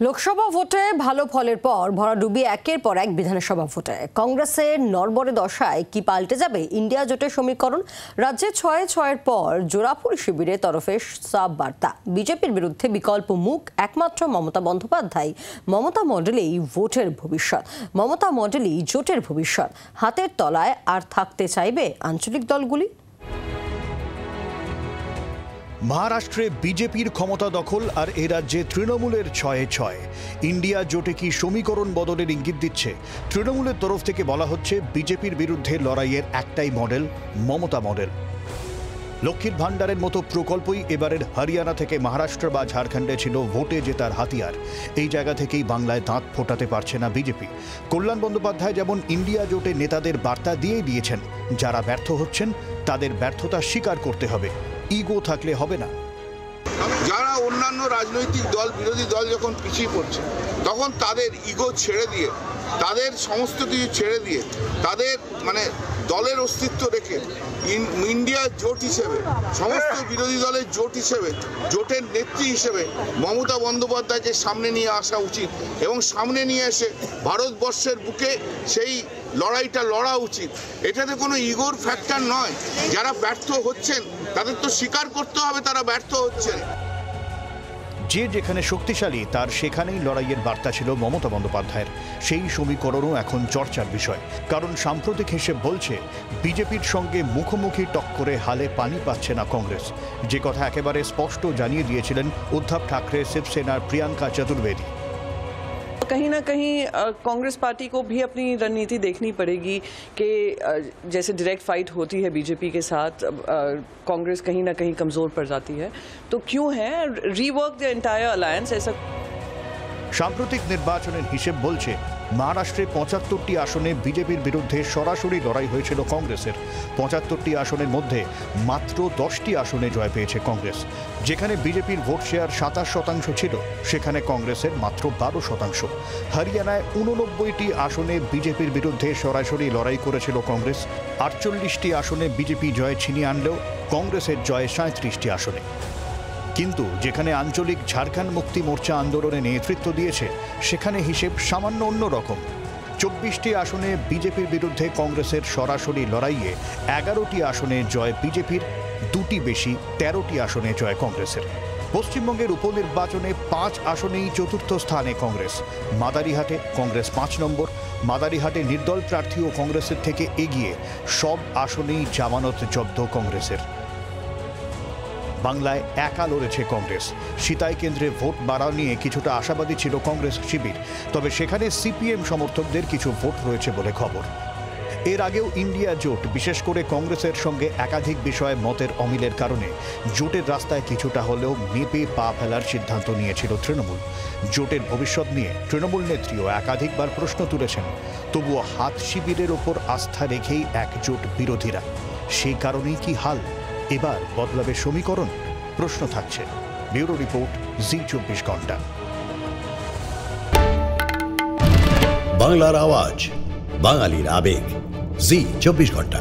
লোকসভা ভোটে ভালো ফলের পর ভরাডুবি একের পর এক বিধানসভা ভোটে কংগ্রেসের নড়বড়ে দশায় কি পাল্টে যাবে ইন্ডিয়া জোটের সমীকরণ? রাজ্যে ৬-৬-এর পর জোড়াফুল শিবিরের তরফে সাব বার্তা, বিজেপির বিরুদ্ধে বিকল্প মুখ একমাত্র মমতা বন্দ্যোপাধ্যায়। মমতা মডেলেই ভোটের ভবিষ্যৎ, মমতা মডেলেই জোটের ভবিষ্যৎ। হাতের তলায় আর থাকতে চাইবে আঞ্চলিক দলগুলি? মহারাষ্ট্রে বিজেপির ক্ষমতা দখল আর এ রাজ্যে তৃণমূলের ৬-৬। ইন্ডিয়া জোটে কি সমীকরণ বদলের ইঙ্গিত দিচ্ছে? তৃণমূলের তরফ থেকে বলা হচ্ছে বিজেপির বিরুদ্ধে লড়াইয়ের একটাই মডেল, মমতা মডেল। লক্ষ্মীর ভাণ্ডারের মতো প্রকল্পই এবারের হরিয়ানা থেকে মহারাষ্ট্র বা ঝাড়খণ্ডে ছিল ভোটে জেতার হাতিয়ার। এই জায়গা থেকেই বাংলায় দাঁত ফোটাতে পারছে না বিজেপি। কল্যাণ বন্দ্যোপাধ্যায় যেমন ইন্ডিয়া জোটে নেতাদের বার্তা দিয়েই দিয়েছেন, যারা ব্যর্থ হচ্ছেন তাদের ব্যর্থতা স্বীকার করতে হবে, ইগো থাকলে হবে না। যারা অন্যান্য রাজনৈতিক দল, বিরোধী দল যখন পিছিয়ে পড়ছে, তখন তাদের ইগো ছেড়ে দিয়ে, তাদের সমস্ত কিছু ছেড়ে দিয়ে, তাদের দলের অস্তিত্ব রেখে ইন্ডিয়া জোট হিসেবে, সমস্ত বিরোধী দলের জোট হিসেবে, জোটের নেত্রী হিসেবে মমতা বন্দ্যোপাধ্যায়কে সামনে নিয়ে আসা উচিত এবং সামনে নিয়ে এসে ভারতবর্ষের বুকে সেই লড়াইটা লড়া উচিত। এটাতে কোনো ইগোর ফ্যাক্টর নয়। যারা ব্যর্থ হচ্ছেন তাদের তো স্বীকার করতে হবে তারা ব্যর্থ হচ্ছেন। যে যেখানে শক্তিশালী তার সেখানেই লড়াইয়ের বার্তা ছিল মমতা বন্দ্যোপাধ্যায়ের। সেই সমীকরণও এখন চর্চার বিষয়, কারণ সাম্প্রতিক হিসেব বলছে বিজেপির সঙ্গে মুখোমুখি টক্করে হালে পানি পাচ্ছে না কংগ্রেস। যে কথা একেবারে স্পষ্ট জানিয়ে দিয়েছিলেন উদ্ধব ঠাকরে শিবসেনার প্রিয়াঙ্কা চতুর্বেদী। कहीं ना कहीं कांग्रेस पार्टी को भी अपनी रणनीति देखनी पड़ेगी कि जैसे डायरेक्ट फाइट होती है बीजेपी के साथ, कांग्रेस कहीं ना कहीं कमज़ोर पड़ जाती है, तो क्यों है रीवर्क द एंटायर अलायंस। ऐसा সাম্প্রতিক নির্বাচনের হিসেব বলছে মহারাষ্ট্রে ৭৫টি আসনে বিজেপির বিরুদ্ধে সরাসরি লড়াই হয়েছিল কংগ্রেসের। ৭৫টি আসনের মধ্যে মাত্র 10টি আসনে জয় পেয়েছে কংগ্রেস। যেখানে বিজেপির ভোট শেয়ার ২৭% ছিল, সেখানে কংগ্রেসের মাত্র ১২%। হরিয়ানায় ৮৯টি আসনে বিজেপির বিরুদ্ধে সরাসরি লড়াই করেছিল কংগ্রেস। ৪৮টি আসনে বিজেপি জয় ছিনিয়ে আনলেও কংগ্রেসের জয় ৩৭টি আসনে। কিন্তু যেখানে আঞ্চলিক ঝাড়খণ্ড মুক্তি মোর্চা আন্দোলনে নেতৃত্ব দিয়েছে, সেখানে হিসেব সামান্য অন্যরকম। ২৪টি আসনে বিজেপির বিরুদ্ধে কংগ্রেসের সরাসরি লড়াইয়ে ১১টি আসনে জয় বিজেপির, ২টি বেশি ১৩টি আসনে জয় কংগ্রেসের। পশ্চিমবঙ্গের উপনির্বাচনে ৫ আসনেই চতুর্থ স্থানে কংগ্রেস। মাদারিহাটে কংগ্রেস ৫ নম্বর। মাদারিহাটে নির্দল প্রার্থীও কংগ্রেসের থেকে এগিয়ে। সব আসনেই জামানত জব্দ কংগ্রেসের। বাংলায় একা লড়েছে কংগ্রেস। সিতাই কেন্দ্রে ভোট বাড়ানো নিয়ে কিছুটা আশাবাদী ছিল কংগ্রেস শিবির, তবে সেখানে সিপিএম সমর্থকদের কিছু ভোট রয়েছে বলে খবর। এর আগেও ইন্ডিয়া জোট, বিশেষ করে কংগ্রেসের সঙ্গে একাধিক বিষয়ে মতের অমিলের কারণে জোটের রাস্তায় কিছুটা হলেও মেপে পা ফেলার সিদ্ধান্ত নিয়েছিল তৃণমূল। জোটের ভবিষ্যৎ নিয়ে তৃণমূল নেত্রীও একাধিকবার প্রশ্ন তুলেছেন। তবুও হাত শিবিরের ওপর আস্থা রেখেই একজোট বিরোধীরা। সেই কারণেই কি হাল? এবার বদলাবে সমীকরণ? প্রশ্ন থাকছে। ব্যুরো রিপোর্ট, জি২৪ ঘন্টা। বাংলার আওয়াজ, বাঙালির আবেগ, জি২৪ ঘন্টা।